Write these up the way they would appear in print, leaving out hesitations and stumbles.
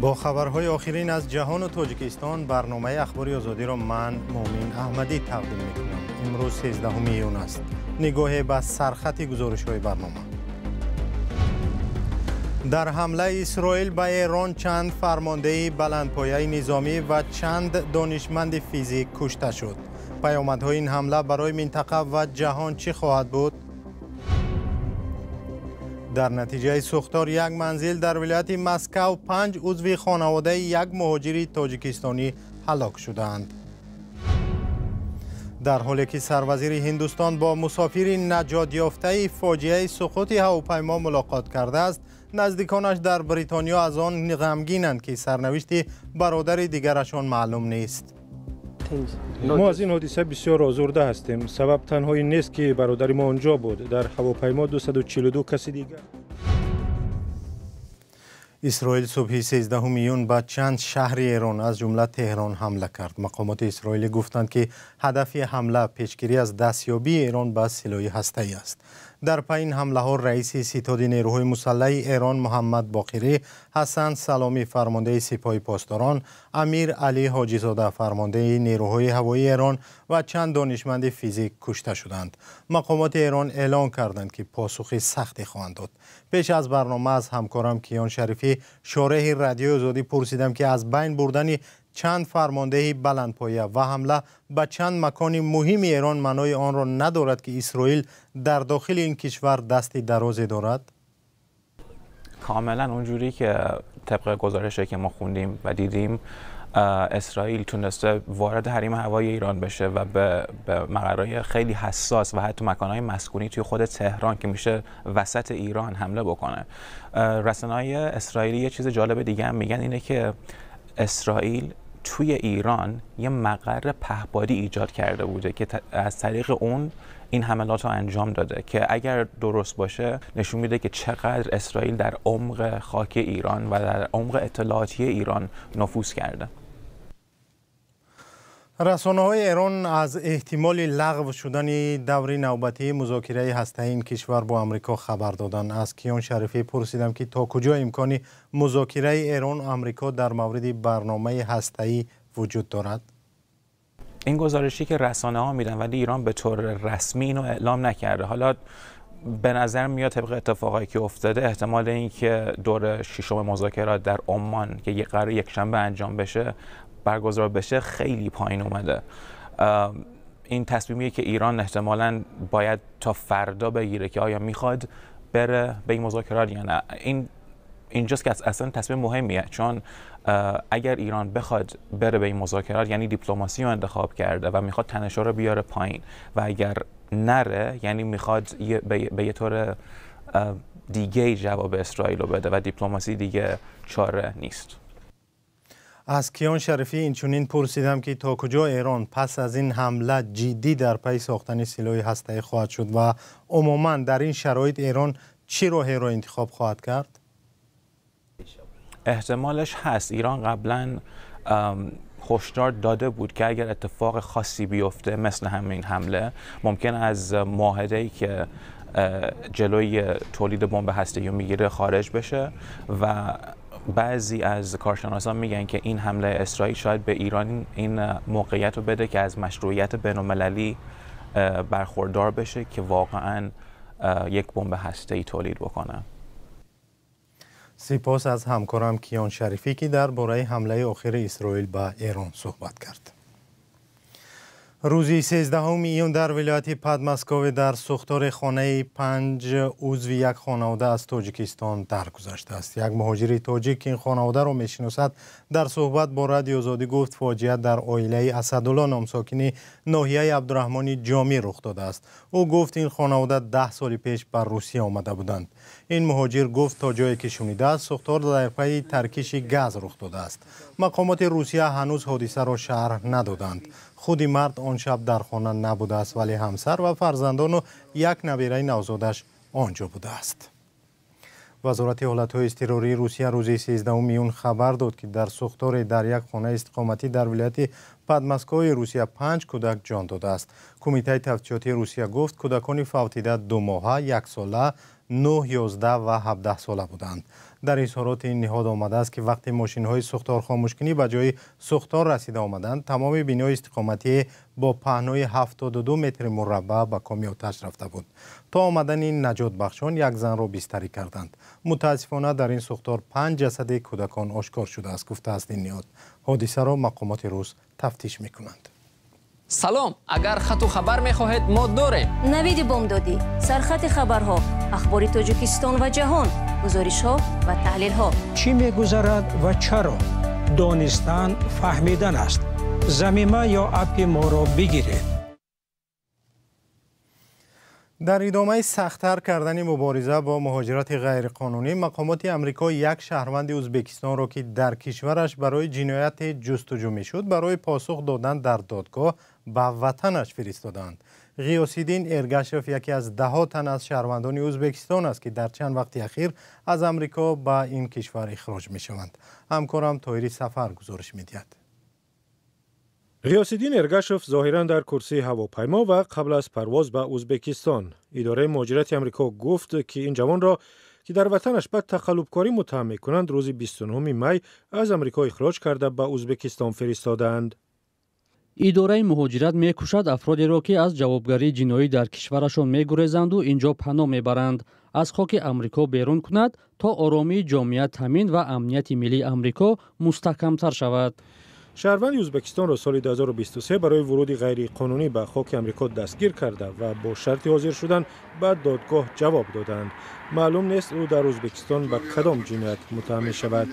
با خبرهای آخرین از جهان و تاجیکستان برنامه اخباری آزادی را من مومین احمدی تقدیم میکنم. امروز 13 ایون است. نگاه به سرخط گزارش‌های برنامه. در حمله اسرائیل به ایران چند فرمانده بلندپایه نظامی و چند دانشمند فیزیک کشته شد. پیامدهای این حمله برای منطقه و جهان چه خواهد بود؟ در نتیجه سوختار یک منزل در ولایت مسکو 5 عضو خانواده یک مهاجر تاجیکستانی هلاک شدند. در حالی که سروزیر هندوستان با مسافر نجات یافته فاجعه سقوط هواپیما ملاقات کرده است، نزدیکانش در بریتانیا از آن غمگینند که سرنوشت برادر دیگرشان معلوم نیست. ما از این حادثه بسیار آزرده هستیم. سبب تنها این نیست که برادر ما آنجا بود. در هواپیما 242 کسی دیگر. اسرائیل صبح 13 ایون به چند شهر ایران از جمله تهران حمله کرد. مقامات اسرائیلی گفتند که هدف حمله پیشگیری از دستیابی ایران به سلاح هسته‌ای است. در پی این حمله ها رئیس ستاد نیروهای مسلح ایران محمد باقری، حسن سلامی فرمانده سپاه پاسداران، امیر علی حاجی زاده فرمانده نیروهای هوایی ایران و چند دانشمند فیزیک کشته شدند. مقامات ایران اعلام کردند که پاسخ سختی خواهند داد. پیش از برنامه از همکارم کیان شریفی شارح رادیو آزادی پرسیدم که از بین بردن چند فرمانده بلندپایه و حمله به چند مکان مهم ایران معنای آن را ندارد که اسرائیل در داخل این کشور دستی درازی دارد؟ کاملا اونجوری که طبق گزارشی که ما خوندیم و دیدیم، اسرائیل تونسته وارد حریم هوایی ایران بشه و به مقرهای خیلی حساس و حتی مکانهای مسکونی توی خود تهران که میشه وسط ایران حمله بکنه. رسانه‌های اسرائیلی یه چیز جالب دیگه هم میگن اینه که اسرائیل توی ایران یه مقر پهپادی ایجاد کرده بوده که از طریق اون این حملات رو انجام داده که اگر درست باشه نشون میده که چقدر اسرائیل در عمق خاک ایران و در عمق اطلاعاتی ایران نفوذ کرده. رسانه‌های ایران از احتمال لغو شدن دور نوبتی مذاکره هسته‌ای این کشور با آمریکا خبر دادند. از کیان شریفی پرسیدم که تا کجا امکان مذاکره ایران و آمریکا در مورد برنامه هسته‌ای وجود دارد؟ این گزارشی که رسانه‌ها میدن ولی ایران به طور رسمی اینو اعلام نکرده. حالا به نظر میاد طبق اتفاقایی که افتاده احتمال اینکه دور ششم مذاکرات در عمان که قرار یکشنبه انجام بشه برگزار بشه خیلی پایین اومده. این تصمیمیه که ایران احتمالاً باید تا فردا بگیره که آیا میخواد بره به این مذاکرات یا نه. اینجاست که اصلا تصمیم مهمیه، چون اگر ایران بخواد بره به این مذاکرات یعنی دیپلماسی رو انتخاب کرده و میخواد تنش‌ها رو بیاره پایین، و اگر نره یعنی میخواد به یه طور دیگه جواب اسرائیل رو بده و دیپلماسی دیگه چاره نیست. از کیان شریفی اینچنین پرسیدم که تا کجا ایران پس از این حمله جدی در پی ساختن سلاح هسته‌ای خواهد شد و عموما در این شرایط ایران چه راهی را انتخاب خواهد کرد؟ احتمالش هست. ایران قبلا هشدار داده بود که اگر اتفاق خاصی بیفته مثل همین حمله ممکن از معاهده‌ای که جلوی تولید بمب هسته‌ای میگیره خارج بشه و بعضی از کارشناسان میگن که این حمله اسرائیل شاید به ایران این موقعیت رو بده که از مشروعیت بین‌المللی برخوردار بشه که واقعاً یک بمب هسته‌ای تولید بکنه. سپاس از همکارم کیان شریفی که درباره حمله آخر اسرائیل به ایران صحبت کرد. روز 13 ایون در ولایت پدمسکو در سوختار خانه 5 عضو یک خانواده از تاجیکستان درگذشته است. یک مهاجر تاجیک این خانواده را میشناسد در صحبت با رادیو آزادی گفت فاجعه در عائله اسدالله نامساکن ناحیه عبدالرحمن جامی رخ داده است. او گفت این خانواده 10 سال پیش بر روسیه آمده بودند. این مهاجر گفت تا جایی که شنیده است سوختار در پی ترکیش گاز رخ داده است. مقامات روسیه هنوز حادثه را شرح ندادند. خود مرد آن شب در خانه نبوده است ولی همسر و فرزندان و یک نویره نوزادش آنجا بوده است. وزارت حالتهای اضطراری روسیه روز 13 ایون خبر داد که در سوختار در یک خانه استقامتی در ولایت پدمسکوی روسیه 5 کودک جان داده است. کمیته تفتیشاتی روسیه گفت کودکان فوتیده 2 ماهه، 1 ساله، 9، 11 و 17 ساله بودند. در اظهارات این نهاد آمده است که وقتی ماشین‌های سوختار خاموشکنی به جای سوختار رسیده آمدند، تمام بینای استقامتی با پهنای 72 متر مربع به کامی آتش رفته بود. تا آمدن این نجات بخشان یک زن را بستری کردند. متاسفانه در این سوختار 5 جسد کودکان آشکار شده است، گفته است این نهاد. حادثه را مقامات روس تفتیش می‌کنند. салом, агар хату хабар мехоҳед мо дорем. навиди бомдодӣ, сархати хабарҳо, ахбори Тоҷикистон ва ҷаҳон, гузоришҳо ва таҳлилҳо. чӣ мегузарад ва чаро? донистан, фаҳмидан аст. замима ё апи моро бигиред. در ادامه سخت‌تر کردن مبارزه با مهاجرت غیرقانونی، مقامات آمریکا یک شهروند ازبکستان را که در کشورش برای جنایت جستجو می‌شد برای پاسخ دادن در دادگاه به وطنش فرستادند. غیاس‌الدین ارگشف یکی از 10 تن از شهروندان ازبکستان است که در چند وقت اخیر از آمریکا به این کشور اخراج می‌شوند. همکارم طاهری سفر گزارش می‌دهد. غیاس‌الدین ارگشف ظاهراً در کرسی هواپیما و قبل از پرواز به ازبکستان، اداره مهاجرت آمریکا گفت که این جوان را که در وطنش به تقلبکاری متهم می‌کنند روز 29 می از آمریکا اخراج کرده به ازبکستان فرستادند. اداره مهاجرت می‌کوشد افرادی را که از جوابگری جنایی در کشورشان می‌گریزند و اینجا پناه می‌برند از خاک آمریکا بیرون کند تا آرامی جامعه تامین و امنیت ملی آمریکا مستحکم‌تر شود. شهروند ازبکستان را سال 2023 برای ورود غیر قانونی به خاک آمریکا دستگیر کرده و با شرط حاضر شدن به دادگاه جواب دادند. معلوم نیست او در ازبکستان به کدام جنایت متهم می شود.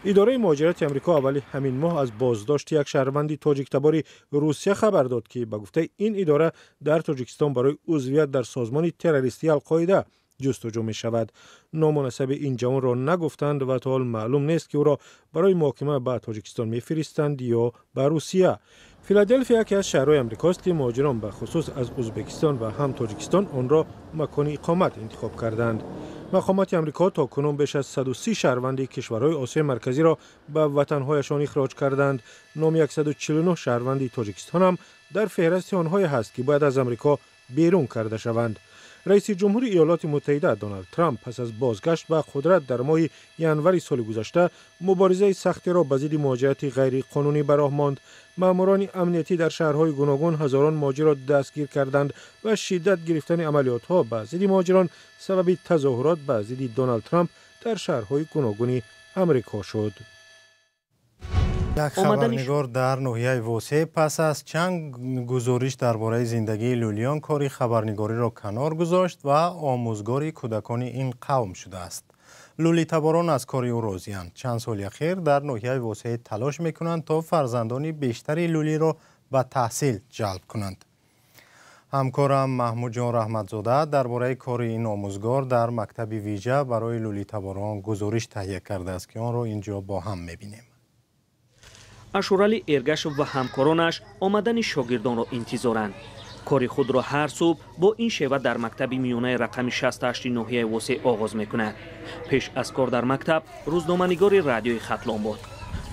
اداره مهاجرت آمریکا اولی همین ماه از بازداشت یک شهروند تاجیک تبار روسیه خبر داد که به گفته این اداره در تاجیکستان برای عضویت در سازمان تروریستی القاعده جستجو می شود. نامناسب این جوان را نگفتند و تا حال معلوم نیست که او را برای محاکمه به تاجیکستان می فرستند یا به روسیه. فیلادلفیا یکی از شهرهای آمریکاست که مهاجران به خصوص از ازبکستان و هم تاجیکستان آن را مکان اقامت انتخاب کردند. مقامات آمریکا تا کنون بیش از 130 شهروند کشورهای آسیای مرکزی را به وطنهایشان اخراج کردند. نام 149 شهروند تاجیکستان هم در فهرست آنهای هست که باید از آمریکا بیرون کرده شوند. رئیس جمهور ایالات متحده دونالد ترامپ پس از بازگشت به قدرت در ماه ژانویه سال گذشته مبارزه سختی را به ضد مهاجرت غیر قانونی به راه ماند. ماموران امنیتی در شهرهای گوناگون هزاران مهاجر را دستگیر کردند و شدت گرفتن عملیات‌ها به ضد مهاجران سبب تظاهرات به ضد دونالد ترامپ در شهرهای گوناگون آمریکا شد. یک خبرنگار در ناحیه واسه پس از چند گزارش درباره زندگی لولیان کاری خبرنگاری را کنار گذاشت و آموزگاری کودکان این قوم شده است. لولی تباران از کاری او راضی‌اند. چند سال اخیر در ناحیه واسه تلاش میکنند تا فرزندان بیشتری لولی را به تحصیل جلب کنند. همکارم محمود جان رحمتزاده درباره کار این آموزگار در مکتب ویژه برای لولی تباران گزارش تهیه کرده است که آن را اینجا با هم میبینیم. اشورالی ارگشف و همکارانش آمدن شاگردان را انتظارند. کاری خود را هر صبح با این شیوه در مکتب میانه رقم 68 ناحیه واسع آغاز میکند. پیش از کار در مکتب روزنامه‌نگار رادیوی ختلان بود.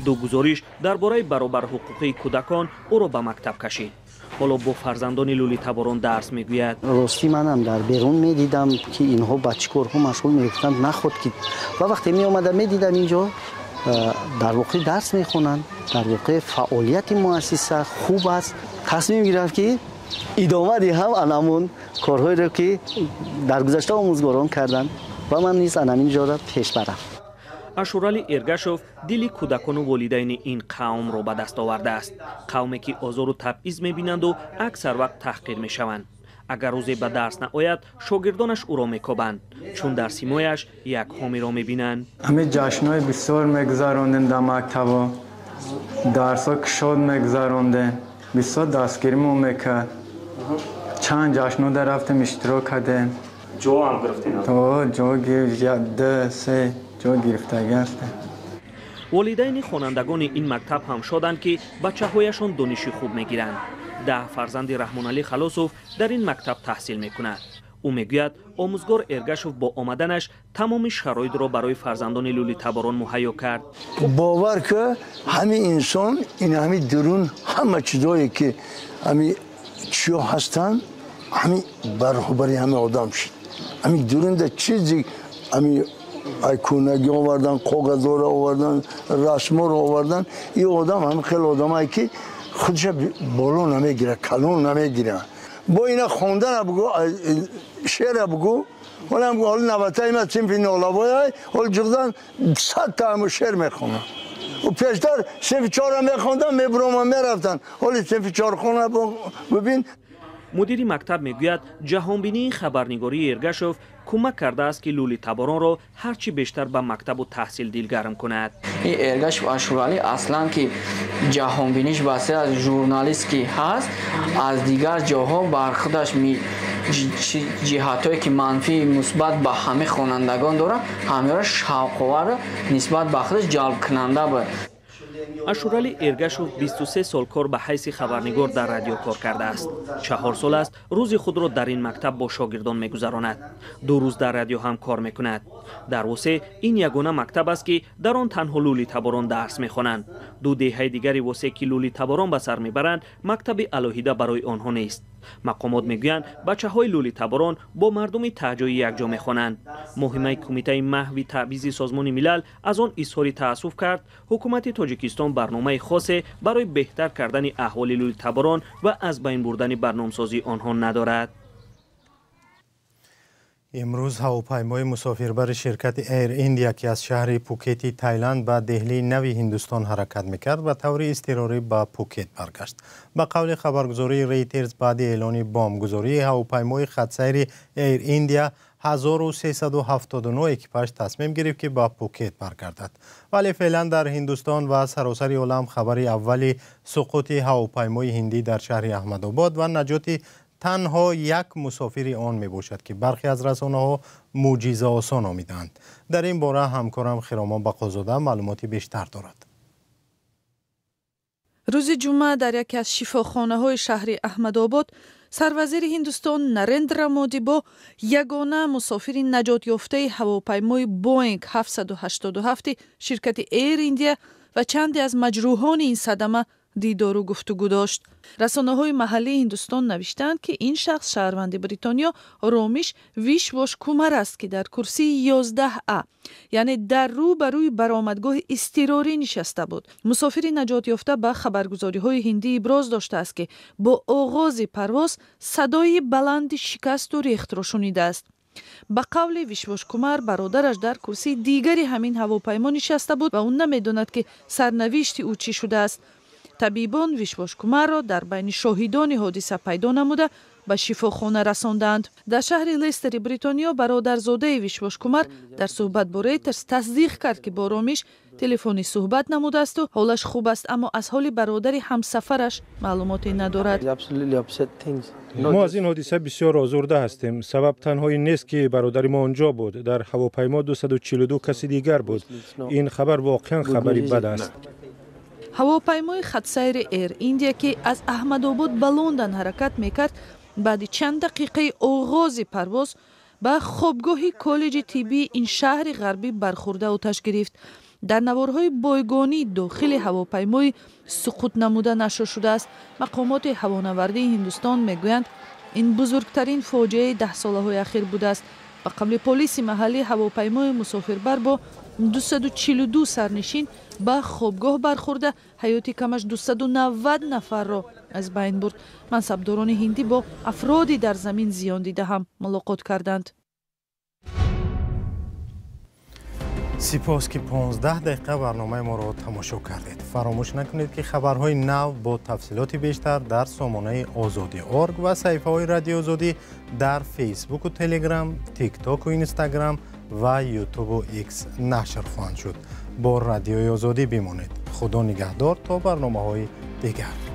دو گزارش درباره برابر حقوقی کودکان او را به مکتب کشید. حالا با فرزندان لولی تباران درس میگوید. راستی منم در بیرون میدیدم که اینها بچه‌کارها مشغول میگفتند نخود که و وقتی می اومدم میدیدم اینجا در واقع درس میخونند. در واقع فعالیت مؤسسه خوب است. تصمیم گرفت که ادامه دهم انمون کارهایی را که در گذشته آموزگاران کردند و من نیز انمین جا را پیش برم. اشورالی ارگشف دلی کودکان و والدین این قوم را به دست آورده است. قومی که آزار و تبعیض میبینند و اکثر وقت تحقیر میشوند. اگر روزی به درس نآید شاگردانش او را میکوبند، چون در سیمایش یک حامی را میبینند. همه جشن‌های بسیار میگذراندن در مکتب، درس‌ها کشاد میگذراندن، بسیار دستگیریمون میکرد. چند جشن‌ها در رفتیم اشتراک کردیم. جا هم گرفتین؟ جا گرفته، سه جا گرفتگی هستیم. والدین خوانندگان این مکتب هم شدند که بچه‌هایشان دانش خوب میگیرند. 10 فرزند رحمان علی خلاصوف در این مکتب تحصیل میکند. او میگوید آموزگار ارگشف با آمدنش تمام شرایط را برای فرزندان لولی تباران مهیا کرد. باور که همین انسان این همین درون همه چیزایی که همین چیا هستن همین برای همه آدم شد. همین درون در چیزی همین ایکونگی آوردن، کاغذها رو آوردن، رسما رو آوردن. این آدم هم خیلی آدمایی که خودش بالا نمیگیره، کلون نمیگیره. با اینا خواندن بگو، شعر بگو، حالا هم حال نوتایی ما صنف نالوایی حال جغدان 100 تا هم شعر میخونن و پیشتر صنف 4 هم میخوندن میبرام هم میرفتن حالی صنف 4 خونه ببین. مدیر مکتب میگوید جهانبینی خبرنگاری ارگشوف کمک کرده است که لولی تباران را هرچی بیشتر به مکتب و تحصیل دلگرم کند. این ارگشوف اشورالی اصلا که جهانبینیش واسه از ژورنالیست که هست از دیگر جاها بر خودش جهاتایی که منفی مثبت به همه خوانندگان داره همه را شوق‌آور نسبت به خودش جلب کننده بود. اشورالی ارگشوف 23 سال کار به حیث خبرنگار در رادیو کار کرده است. 4 سال است روز خود را در این مکتب با شاگردان میگذراند. 2 روز در رادیو هم کار میکند. در واسه این یگانه مکتب است که در آن تنها لولی تباران درس میخوانند. 2 دهه دیگری واسه که لولی تباران به سر میبرند مکتب الهیده برای آنها نیست. مقامات میگویند بچه‌های لولی تباران با مردم تهجوی یکجا میخوانند. مهمه کمیته محو تعویض سازمان ملل از آن اظهار تأسف کرد. حکومت تاجیکستان برنامه خاصی برای بهتر کردن احوال لولی تباران و از بین بردن برنامه‌سازی آنها ندارد. امروز هواپیمای مسافربر شرکت ایر ایندیا که از شهر پوکت تایلند به دهلی نوی هندوستان حرکت میکرد و طور اضطراری به پوکت برگشت. به قول خبرگزاری ریترز بعد اعلان بمبگذاری هواپیمای خطسیر ایر ایندیا 1379 اکیپاژ تصمیم گرفت که به پوکت برگردد. ولی فعلا در هندوستان و سراسر عالم خبر اولی سقوط هواپیمای هندی در شهر احمدآباد و نجات تنها یک مسافر آن می باشد که برخی از رسانه‌ها معجزه آسا نامیدند. در این باره همکارم خرامان بقازاده معلوماتی بیشتر دارد. روز جمعه در یکی از شفاخانه‌های شهر احمدآباد سروزیر هندوستان نریندرا مودی با یگانه مسافر نجات یافته هواپیمای بوئینگ 787 شرکت ایر ایندیا و چندی از مجروحان این صدمه دیدار و گفتگو داشت. رسانه‌های محلی هندوستان نوشتند که این شخص شهروند بریتانیا رامیش ویشواش کومار است که در کرسی 11A یعنی در روبروی برآمدگاه اضطراری نشسته بود. مسافر نجات یافته به خبرگزاری‌های هندی ابراز داشته است که با آغاز پرواز صدای بلند شکست و ریخت را شنیده است. به قول ویشواش کومار برادرش در کرسی دیگری همین هواپیما نشسته بود و اون نمی‌داند که سرنوشت او چی شده است. طبیبان ویشواش کومار را در بین شاهدان حادثه پیدا نموده به شفاخانه رساندند. در شهر لستر بریتانیا برادرزاده ویشواش کومار در صحبت با ریترز تصدیق کرد که با رامیش تلفنی صحبت نموده است و حالش خوب است، اما از حال برادر همسفرش معلوماتی ندارد. ما از این حادثه بسیار آزرده هستیم. سبب تنهایی نیست که برادر ما آنجا بود. در هواپیما 242 کسی دیگر بود. این خبر واقعا خبری بد است. هواپیمای خطسیر ایر ایندیا که از احمدآباد به لندن حرکت میکرد بعد چند دقیقه آغاز پرواز به خوابگاه کالج طبی این شهر غربی برخورده آتش گرفت. در نوارهای بایگانی داخل هواپیمای سقوط نموده نشر شده است. مقامات هوانوردی هندوستان میگویند این بزرگترین فاجعه 10 ساله اخیر بوده است. به قول پلیس محلی هواپیمای مسافربر با 242 سرنشین به خوابگاه برخورده حیاتی کمش 290 نفر را از بین برد. منصبداران هندی با افرادی در زمین زیان دیده هم ملاقات کردند. سپاس که 15 دقیقه برنامه ما را تماشا کردید. فراموش نکنید که خبرهای نو با تفصیلات بیشتر در سامانه آزادی.org و صفحه‌های رادیو آزادی در فیسبوک و تلگرام، تیک تاک و اینستاگرام و یوتیوب و ایکس نشر خواهند شد. با رادیوی آزادی بمانید. خدا نگهدار تا برنامه‌های دیگر.